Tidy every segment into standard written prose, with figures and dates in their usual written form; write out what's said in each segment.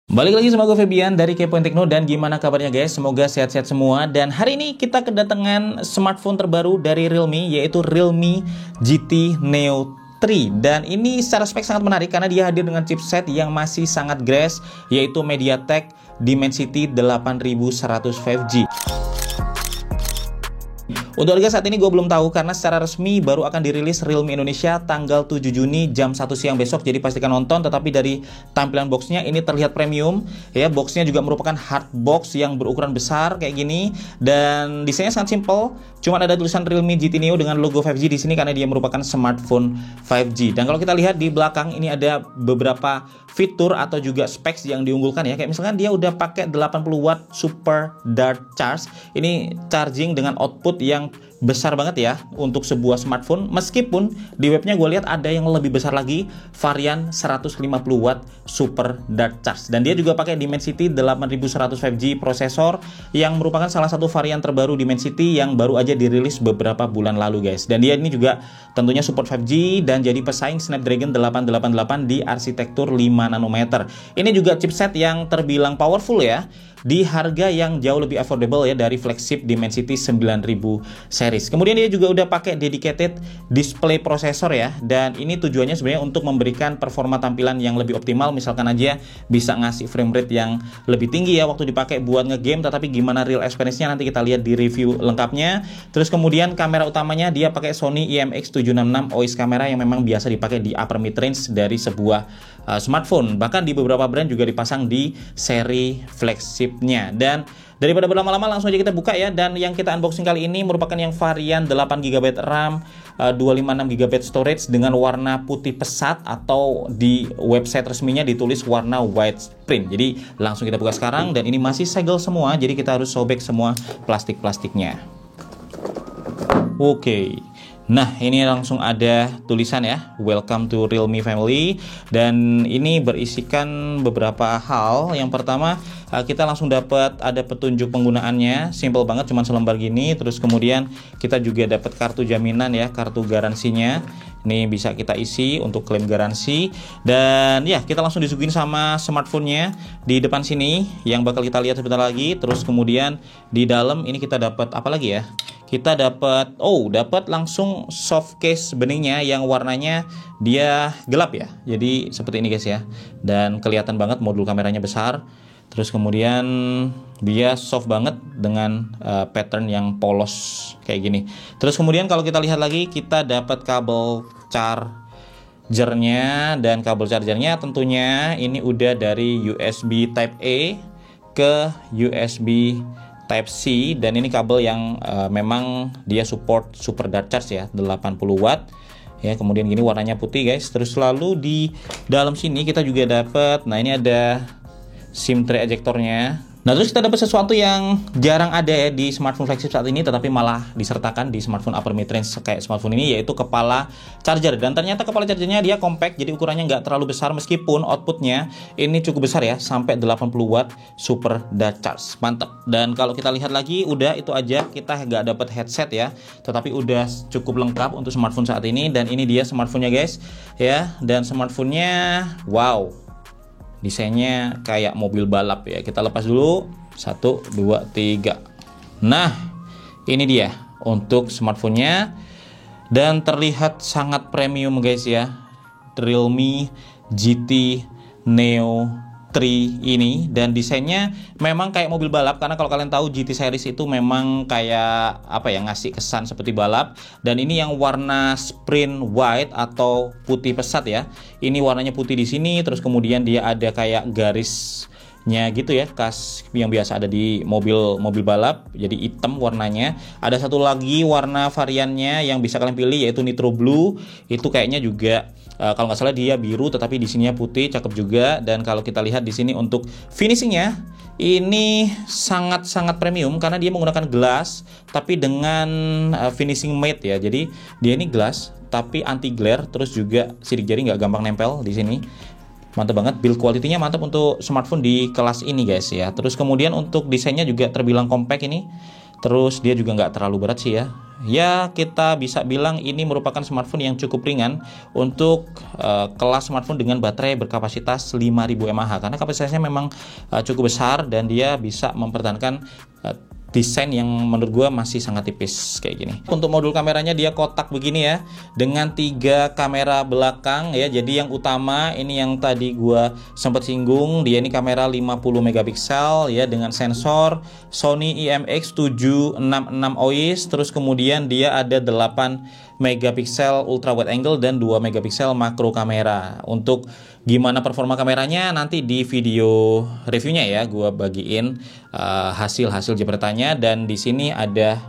Balik lagi sama gue Febian dari Kepoin Tekno, dan gimana kabarnya guys? Semoga sehat-sehat semua. Dan hari ini kita kedatangan smartphone terbaru dari Realme, yaitu Realme GT Neo 3. Dan ini secara spek sangat menarik karena dia hadir dengan chipset yang masih sangat grace, yaitu MediaTek Dimensity 8100 5G. Untuk harga saat ini gue belum tahu karena secara resmi baru akan dirilis Realme Indonesia tanggal 7 Juni jam 1 siang besok. Jadi pastikan nonton. Tetapi dari tampilan boxnya ini terlihat premium ya. Boxnya juga merupakan hard box yang berukuran besar kayak gini, dan desainnya sangat simple. Cuma ada tulisan Realme GT Neo dengan logo 5G di sini karena dia merupakan smartphone 5G. Dan kalau kita lihat di belakang ini ada beberapa fitur atau juga specs yang diunggulkan ya. Kayak misalkan dia udah pakai 80 watt super dart charge. Ini charging dengan output yang besar banget ya untuk sebuah smartphone, meskipun di webnya gue lihat ada yang lebih besar lagi, varian 150 watt super dart charge. Dan dia juga pakai Dimensity 8100 5G prosesor yang merupakan salah satu varian terbaru Dimensity yang baru aja dirilis beberapa bulan lalu guys. Dan dia ini juga tentunya support 5G dan jadi pesaing Snapdragon 888 di arsitektur 5 nanometer. Ini juga chipset yang terbilang powerful ya, di harga yang jauh lebih affordable ya dari flagship Dimensity 9000 series. Kemudian dia juga udah pakai dedicated display processor ya, dan ini tujuannya sebenarnya untuk memberikan performa tampilan yang lebih optimal. Misalkan aja bisa ngasih frame rate yang lebih tinggi ya waktu dipakai buat ngegame, tetapi gimana real experience-nya nanti kita lihat di review lengkapnya. Terus kemudian kamera utamanya dia pakai Sony IMX766 OIS kamera yang memang biasa dipakai di upper mid range dari sebuah smartphone. Bahkan di beberapa brand juga dipasang di seri flagshipnya. Dan daripada berlama-lama langsung aja kita buka ya. Dan yang kita unboxing kali ini merupakan yang varian 8GB RAM, 256GB storage dengan warna putih pesat, atau di website resminya ditulis warna widescreen. Jadi langsung kita buka sekarang, dan ini masih segel semua, jadi kita harus sobek semua plastik-plastiknya. Oke. Nah, ini langsung ada tulisan ya, Welcome to Realme Family. Dan ini berisikan beberapa hal. Yang pertama, kita langsung dapat ada petunjuk penggunaannya, simple banget, cuma selembar gini. Terus kemudian kita juga dapat kartu jaminan ya, kartu garansinya. Ini bisa kita isi untuk klaim garansi. Dan ya, kita langsung disuguhin sama smartphone-nya di depan sini yang bakal kita lihat sebentar lagi. Terus kemudian di dalam ini kita dapat apa lagi ya? Kita dapat langsung soft case beningnya yang warnanya dia gelap ya. Jadi seperti ini guys ya. Dan kelihatan banget modul kameranya besar. Terus kemudian dia soft banget dengan pattern yang polos kayak gini. Terus kemudian kalau kita lihat lagi, kita dapat kabel chargernya, dan kabel chargernya tentunya ini udah dari USB Type A ke USB Type-C, dan ini kabel yang memang dia support super dart charge ya, 80 watt ya. Kemudian gini warnanya putih guys. Terus lalu di dalam sini kita juga dapat, nah ini ada SIM tray ejectornya. Nah, terus kita dapat sesuatu yang jarang ada ya di smartphone flagship saat ini, tetapi malah disertakan di smartphone upper mid range kayak smartphone ini, yaitu kepala charger. Dan ternyata kepala chargernya dia compact, jadi ukurannya nggak terlalu besar, meskipun outputnya ini cukup besar ya, sampai 80 watt super dart charge. Mantap. Dan kalau kita lihat lagi, udah itu aja, kita nggak dapat headset ya, tetapi udah cukup lengkap untuk smartphone saat ini. Dan ini dia smartphone-nya guys ya. Dan smartphone-nya wow, desainnya kayak mobil balap ya. Kita lepas dulu, 1, 2, 3. Nah, ini dia untuk smartphone-nya, dan terlihat sangat premium guys ya. Realme GT Neo 3 ini, dan desainnya memang kayak mobil balap, karena kalau kalian tahu GT series itu memang kayak apa ya, ngasih kesan seperti balap. Dan ini yang warna sprint white atau putih pesat ya. Ini warnanya putih di sini, terus kemudian dia ada kayak garisnya gitu ya, khas yang biasa ada di mobil balap, jadi hitam warnanya. Ada satu lagi warna variannya yang bisa kalian pilih, yaitu Nitro Blue. Itu kayaknya juga kalau nggak salah dia biru, tetapi di sininya putih, cakep juga. Dan kalau kita lihat di sini untuk finishingnya, ini sangat-sangat premium karena dia menggunakan glass, tapi dengan finishing matte ya. Jadi dia ini glass tapi anti glare, terus juga sidik jari nggak gampang nempel di sini. Mantap banget, build quality-nya mantap untuk smartphone di kelas ini guys ya. Terus kemudian untuk desainnya juga terbilang compact ini. Terus dia juga nggak terlalu berat sih ya. Ya, kita bisa bilang ini merupakan smartphone yang cukup ringan untuk kelas smartphone dengan baterai berkapasitas 5000 mAh, karena kapasitasnya memang cukup besar dan dia bisa mempertahankan desain yang menurut gue masih sangat tipis kayak gini. Untuk modul kameranya dia kotak begini ya, dengan 3 kamera belakang ya. Jadi yang utama ini yang tadi gue sempat singgung, dia ini kamera 50 megapiksel ya, dengan sensor Sony IMX766 OIS. Terus kemudian dia ada 8 megapiksel ultra wide angle dan 2 megapiksel makro kamera. Untuk gimana performa kameranya nanti di video reviewnya ya, gue bagiin hasil-hasil jepretannya, dan di sini ada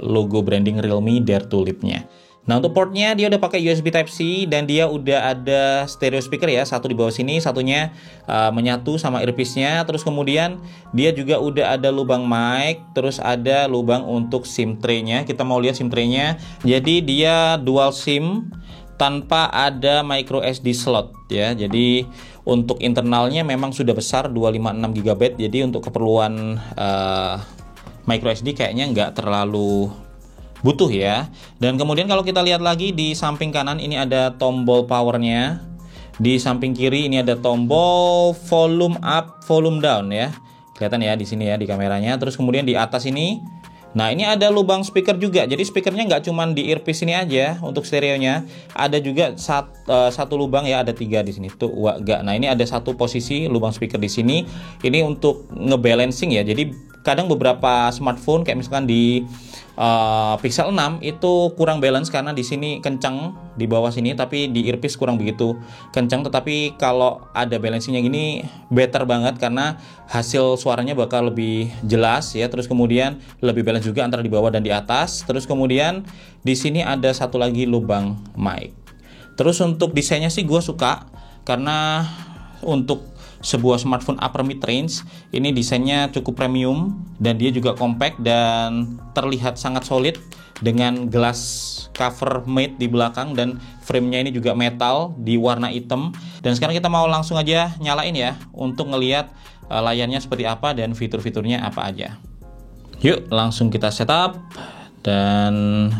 logo branding Realme Dare to Leap-nya. Nah, untuk portnya dia udah pakai USB Type-C dan dia udah ada stereo speaker ya, satu di bawah sini, satunya menyatu sama earpiece-nya. Terus kemudian dia juga udah ada lubang mic, terus ada lubang untuk SIM tray-nya. Kita mau lihat SIM tray-nya. Jadi dia dual SIM tanpa ada micro SD slot ya. Jadi untuk internalnya memang sudah besar 256 GB. Jadi untuk keperluan micro SD kayaknya nggak terlalu butuh ya. Dan kemudian kalau kita lihat lagi di samping kanan ini ada tombol powernya. Di samping kiri ini ada tombol volume up, volume down ya. Kelihatan ya di sini ya di kameranya. Terus kemudian di atas ini, nah ini ada lubang speaker juga. Jadi speakernya nggak cuma di earpiece ini aja untuk stereonya, ada juga satu lubang ya, ada 3 di sini tuh enggak. Nah ini ada satu posisi lubang speaker di sini. Ini untuk ngebalancing ya. Jadi kadang beberapa smartphone kayak misalkan di Pixel 6 itu kurang balance karena di sini kencang di bawah sini, tapi di earpiece kurang begitu kencang. Tetapi kalau ada balancingnya gini better banget karena hasil suaranya bakal lebih jelas ya. Terus kemudian lebih balance juga antara di bawah dan di atas. Terus kemudian di sini ada satu lagi lubang mic. Terus untuk desainnya sih gue suka karena untuk sebuah smartphone upper mid range ini desainnya cukup premium dan dia juga compact dan terlihat sangat solid dengan glass cover matte di belakang, dan frame-nya ini juga metal di warna hitam. Dan sekarang kita mau langsung aja nyalain ya untuk ngelihat layarnya seperti apa dan fitur-fiturnya apa aja. Yuk langsung kita setup. Dan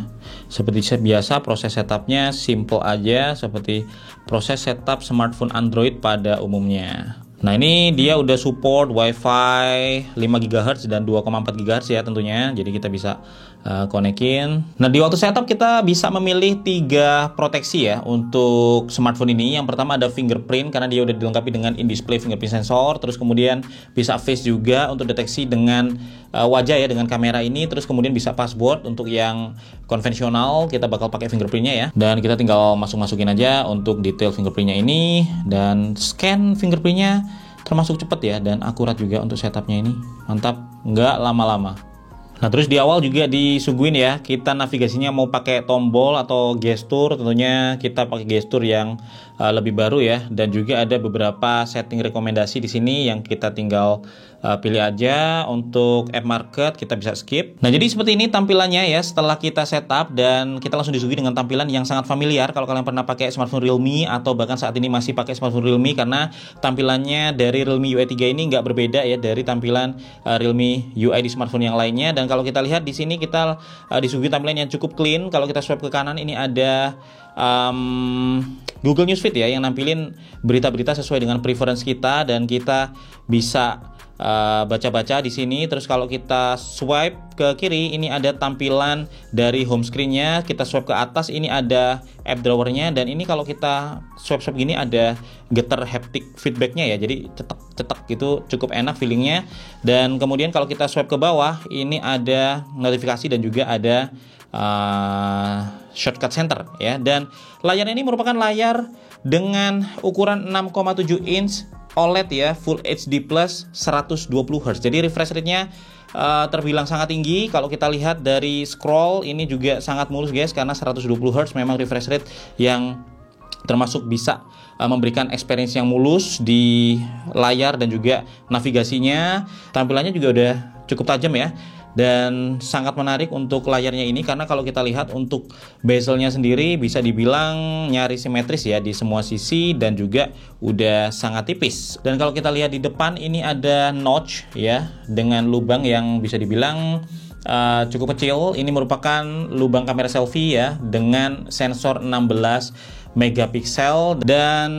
seperti biasa proses setupnya simple aja seperti proses setup smartphone Android pada umumnya. Nah ini dia udah support Wi-Fi 5 GHz dan 2,4 GHz ya tentunya. Jadi kita bisa konekin. Nah di waktu setup kita bisa memilih 3 proteksi ya untuk smartphone ini. Yang pertama ada fingerprint karena dia udah dilengkapi dengan in-display fingerprint sensor. Terus kemudian bisa face juga untuk deteksi dengan wajah ya, dengan kamera ini. Terus kemudian bisa password untuk yang konvensional, kita bakal pakai fingerprintnya ya. Dan kita tinggal masukin aja untuk detail fingerprintnya ini. Dan scan fingerprintnya termasuk cepat ya dan akurat juga untuk setupnya ini. Mantap, nggak lama-lama. Nah terus di awal juga disuguhin ya, kita navigasinya mau pakai tombol atau gestur, tentunya kita pakai gestur yang lebih baru ya, dan juga ada beberapa setting rekomendasi di sini yang kita tinggal pilih aja. Untuk app market kita bisa skip. Nah jadi seperti ini tampilannya ya setelah kita setup, dan kita langsung disuguhi dengan tampilan yang sangat familiar kalau kalian pernah pakai smartphone Realme atau bahkan saat ini masih pakai smartphone Realme, karena tampilannya dari Realme UI 3 ini nggak berbeda ya dari tampilan Realme UI di smartphone yang lainnya. Dan kalau kita lihat di sini kita disuguhi tampilan yang cukup clean. Kalau kita swipe ke kanan ini ada Google Newsfeed ya, yang nampilin berita-berita sesuai dengan preference kita, dan kita bisa baca-baca di sini. Terus kalau kita swipe ke kiri ini ada tampilan dari home screen-nya. Kita swipe ke atas ini ada app drawer-nya, dan ini kalau kita swipe gini ada getar haptic feedback-nya ya. Jadi cetak gitu cukup enak feelingnya. Dan kemudian kalau kita swipe ke bawah ini ada notifikasi dan juga ada shortcut center ya. Dan layar ini merupakan layar dengan ukuran 6,7 inch OLED ya, Full HD Plus 120 Hz. Jadi refresh rate-nya terbilang sangat tinggi. Kalau kita lihat dari scroll ini juga sangat mulus guys, karena 120 Hz memang refresh rate yang termasuk bisa memberikan experience yang mulus di layar, dan juga navigasinya. Tampilannya juga udah cukup tajam ya, dan sangat menarik untuk layarnya ini, karena kalau kita lihat untuk bezelnya sendiri bisa dibilang nyaris simetris ya di semua sisi, dan juga udah sangat tipis. Dan kalau kita lihat di depan ini ada notch ya, dengan lubang yang bisa dibilang cukup kecil. Ini merupakan lubang kamera selfie ya, dengan sensor 16 megapiksel. Dan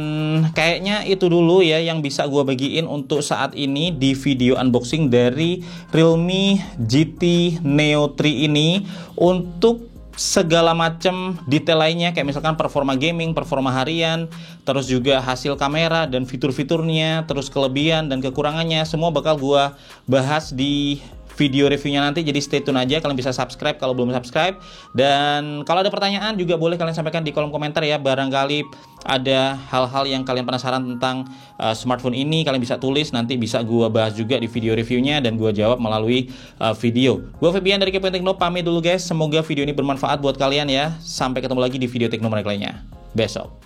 kayaknya itu dulu ya yang bisa gue bagiin untuk saat ini di video unboxing dari Realme GT Neo 3 ini. Untuk segala macam detail lainnya, kayak misalkan performa gaming, performa harian, terus juga hasil kamera dan fitur-fiturnya, terus kelebihan dan kekurangannya, semua bakal gua bahas di video reviewnya nanti. Jadi stay tune aja, kalian bisa subscribe kalau belum subscribe. Dan kalau ada pertanyaan juga boleh kalian sampaikan di kolom komentar ya. Barangkali ada hal-hal yang kalian penasaran tentang smartphone ini, kalian bisa tulis, nanti bisa gua bahas juga di video reviewnya dan gua jawab melalui video. Gua Febian dari Kepoin Tekno, pamit dulu guys. Semoga video ini bermanfaat buat kalian ya. Sampai ketemu lagi di video tekno menarik lainnya besok.